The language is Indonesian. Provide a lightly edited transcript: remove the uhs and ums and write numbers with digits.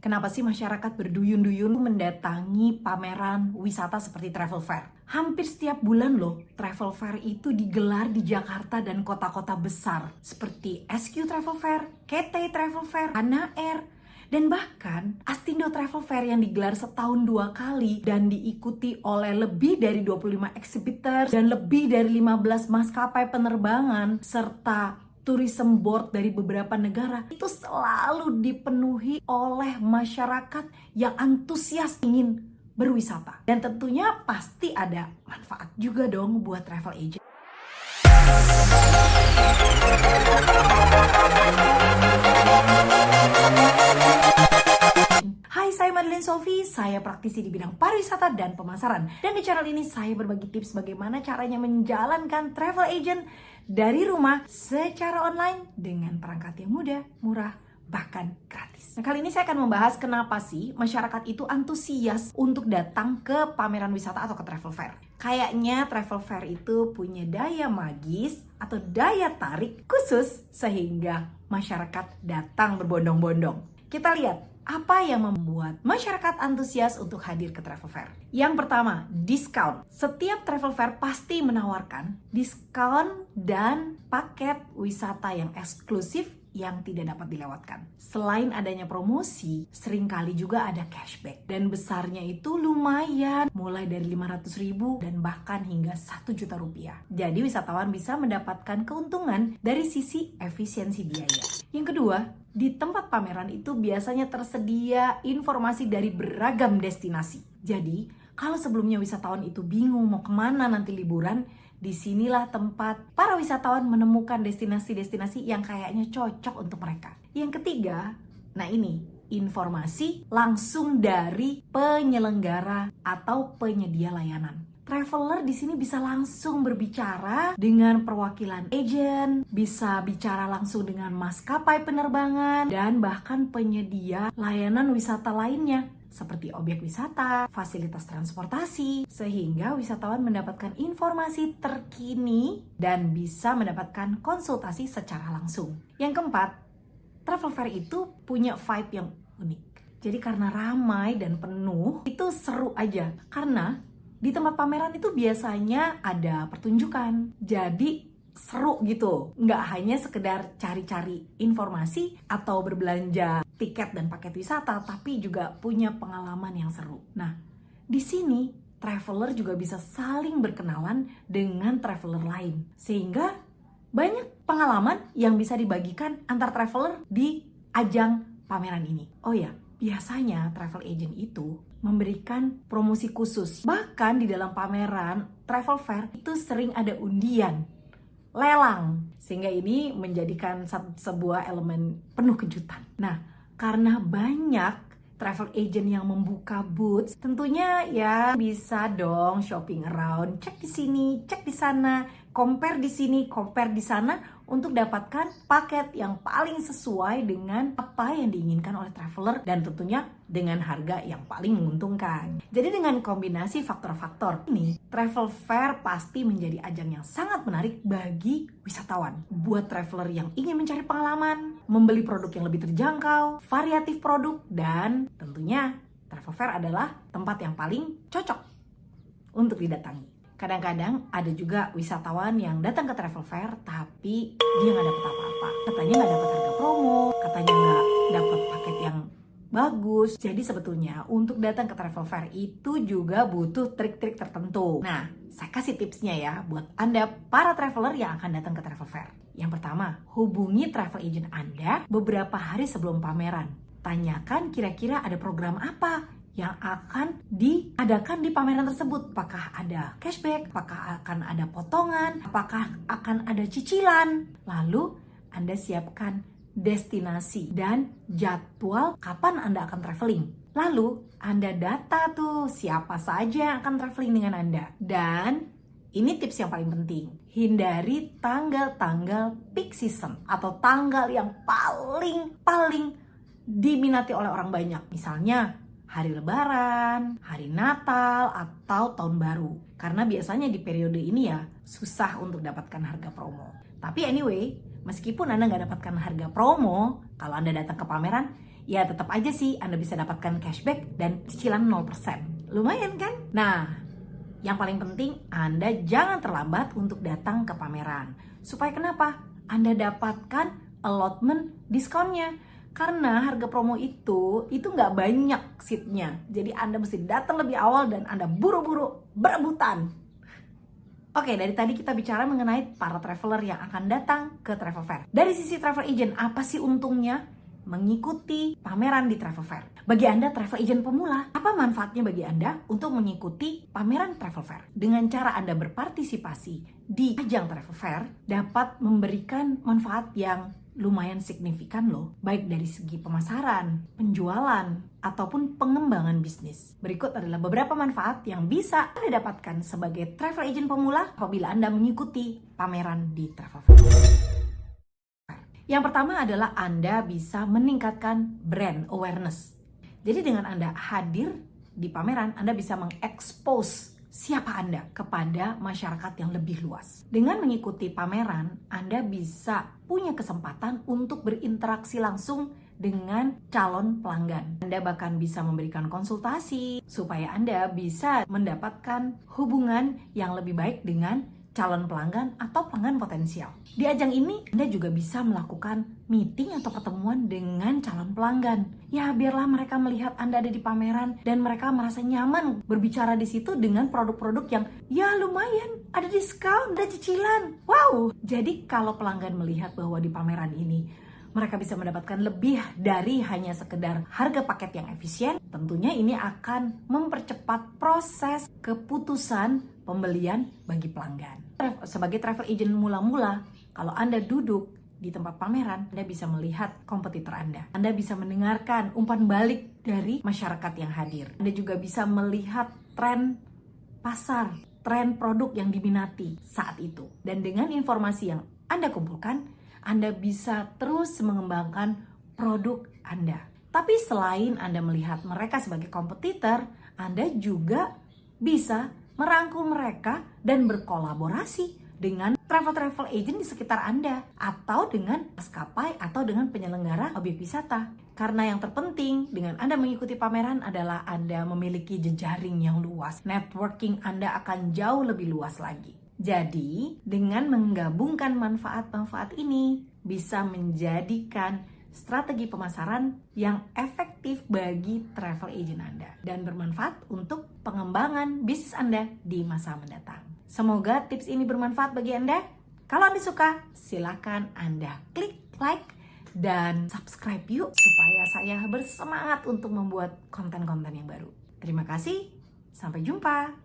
Kenapa sih masyarakat berduyun-duyun mendatangi pameran wisata seperti travel fair? Hampir setiap bulan loh, travel fair itu digelar di Jakarta dan kota-kota besar seperti SQ Travel Fair, KT Travel Fair, Hana Air, dan bahkan Astindo Travel Fair yang digelar setahun 2 kali dan diikuti oleh lebih dari 25 exhibitor dan lebih dari 15 maskapai penerbangan serta tourism board dari beberapa negara itu selalu dipenuhi oleh masyarakat yang antusias ingin berwisata. Dan tentunya pasti ada manfaat juga dong buat travel agent. Hai, saya Madeline Sofi, saya praktisi di bidang pariwisata dan pemasaran. Dan di channel ini saya berbagi tips bagaimana caranya menjalankan travel agent dari rumah secara online dengan perangkat yang mudah, murah, bahkan gratis. Nah, kali ini saya akan membahas kenapa sih masyarakat itu antusias untuk datang ke pameran wisata atau ke travel fair. Kayaknya travel fair itu punya daya magis atau daya tarik khusus sehingga masyarakat datang berbondong-bondong. Kita lihat apa yang membuat masyarakat antusias untuk hadir ke travel fair. Yang pertama, diskon. Setiap travel fair pasti menawarkan diskon dan paket wisata yang eksklusif yang tidak dapat dilewatkan. Selain adanya promosi, seringkali juga ada cashback. Dan besarnya itu lumayan, mulai dari 500.000 dan bahkan hingga 1 juta rupiah. Jadi wisatawan bisa mendapatkan keuntungan dari sisi efisiensi biaya. Yang kedua, di tempat pameran itu biasanya tersedia informasi dari beragam destinasi. Jadi, kalau sebelumnya wisatawan itu bingung mau kemana nanti liburan, disinilah tempat para wisatawan menemukan destinasi-destinasi yang kayaknya cocok untuk mereka. Yang ketiga, nah ini, informasi langsung dari penyelenggara atau penyedia layanan. Traveler di sini bisa langsung berbicara dengan perwakilan agen, bisa bicara langsung dengan maskapai penerbangan, dan bahkan penyedia layanan wisata lainnya seperti objek wisata, fasilitas transportasi, sehingga wisatawan mendapatkan informasi terkini dan bisa mendapatkan konsultasi secara langsung. Yang keempat, travel fair itu punya vibe yang unik. Jadi karena ramai dan penuh, itu seru aja. Karena di tempat pameran itu biasanya ada pertunjukan, jadi seru gitu. Nggak hanya sekedar cari-cari informasi atau berbelanja tiket dan paket wisata, tapi juga punya pengalaman yang seru. Nah, di sini traveler juga bisa saling berkenalan dengan traveler lain, sehingga banyak pengalaman yang bisa dibagikan antar traveler di ajang pameran ini. Oh ya, biasanya travel agent itu memberikan promosi khusus. Bahkan di dalam pameran travel fair itu sering ada undian, lelang. Sehingga ini menjadikan sebuah elemen penuh kejutan. Nah, karena banyak travel agent yang membuka booth, tentunya ya bisa dong shopping around, cek di sini, cek di sana, compare di sini, compare di sana untuk dapatkan paket yang paling sesuai dengan apa yang diinginkan oleh traveler dan tentunya dengan harga yang paling menguntungkan. Jadi dengan kombinasi faktor-faktor ini, travel fair pasti menjadi ajang yang sangat menarik bagi wisatawan. Buat traveler yang ingin mencari pengalaman, membeli produk yang lebih terjangkau, variatif produk, dan tentunya travel fair adalah tempat yang paling cocok untuk didatangi. Kadang-kadang ada juga wisatawan yang datang ke travel fair tapi dia nggak dapat apa-apa. Katanya nggak dapat harga promo, katanya nggak dapat paket yang bagus. Jadi sebetulnya untuk datang ke travel fair itu juga butuh trik-trik tertentu. Nah, saya kasih tipsnya ya buat Anda para traveler yang akan datang ke travel fair. Yang pertama, hubungi travel agent Anda beberapa hari sebelum pameran. Tanyakan kira-kira ada program apa yang akan diadakan di pameran tersebut. Apakah ada cashback? Apakah akan ada potongan? Apakah akan ada cicilan? Lalu Anda siapkan destinasi dan jadwal kapan Anda akan traveling. Lalu Anda data tuh siapa saja yang akan traveling dengan Anda. Dan ini tips yang paling penting. Hindari tanggal-tanggal peak season atau tanggal yang paling diminati oleh orang banyak. Misalnya hari Lebaran, hari Natal, atau Tahun Baru. Karena biasanya di periode ini ya susah untuk dapatkan harga promo. Tapi anyway, meskipun Anda nggak dapatkan harga promo, kalau Anda datang ke pameran, ya tetap aja sih Anda bisa dapatkan cashback dan cicilan 0%. Lumayan kan? Nah, yang paling penting Anda jangan terlambat untuk datang ke pameran. Supaya kenapa? Anda dapatkan allotment diskonnya. Karena harga promo itu nggak banyak seatnya. Jadi Anda mesti datang lebih awal dan Anda buru-buru berebutan. Oke, dari tadi kita bicara mengenai para traveler yang akan datang ke travel fair. Dari sisi travel agent, apa sih untungnya mengikuti pameran di travel fair? Bagi Anda travel agent pemula, apa manfaatnya bagi Anda untuk mengikuti pameran travel fair? Dengan cara Anda berpartisipasi di ajang travel fair dapat memberikan manfaat yang lumayan signifikan loh, baik dari segi pemasaran, penjualan, ataupun pengembangan bisnis. Berikut adalah beberapa manfaat yang bisa Anda dapatkan sebagai travel agent pemula apabila Anda mengikuti pameran di travel fair. Yang pertama adalah Anda bisa meningkatkan brand awareness. Jadi dengan Anda hadir di pameran, Anda bisa mengekspos siapa Anda kepada masyarakat yang lebih luas. Dengan mengikuti pameran, Anda bisa punya kesempatan untuk berinteraksi langsung dengan calon pelanggan. Anda bahkan bisa memberikan konsultasi supaya Anda bisa mendapatkan hubungan yang lebih baik dengan calon pelanggan atau pelanggan potensial. Di ajang ini, Anda juga bisa melakukan meeting atau pertemuan dengan calon pelanggan. Ya, biarlah mereka melihat Anda ada di pameran dan mereka merasa nyaman berbicara di situ dengan produk-produk yang ya lumayan, ada diskon, ada cicilan. Wow! Jadi kalau pelanggan melihat bahwa di pameran ini mereka bisa mendapatkan lebih dari hanya sekedar harga paket yang efisien, tentunya ini akan mempercepat proses keputusan pembelian bagi pelanggan. Sebagai travel agent mula-mula, kalau Anda duduk di tempat pameran, Anda bisa melihat kompetitor Anda. Anda bisa mendengarkan umpan balik dari masyarakat yang hadir. Anda juga bisa melihat tren pasar, tren produk yang diminati saat itu. Dan dengan informasi yang Anda kumpulkan, Anda bisa terus mengembangkan produk Anda. Tapi selain Anda melihat mereka sebagai kompetitor, Anda juga bisa merangkul mereka dan berkolaborasi dengan travel agent di sekitar Anda atau dengan maskapai atau dengan penyelenggara objek wisata. Karena yang terpenting dengan Anda mengikuti pameran adalah Anda memiliki jejaring yang luas. Networking Anda akan jauh lebih luas lagi. Jadi, dengan menggabungkan manfaat-manfaat ini bisa menjadikan strategi pemasaran yang efektif bagi travel agent Anda dan bermanfaat untuk pengembangan bisnis Anda di masa mendatang. Semoga tips ini bermanfaat bagi Anda. Kalau Anda suka, silakan Anda klik like dan subscribe yuk supaya saya bersemangat untuk membuat konten-konten yang baru. Terima kasih, sampai jumpa.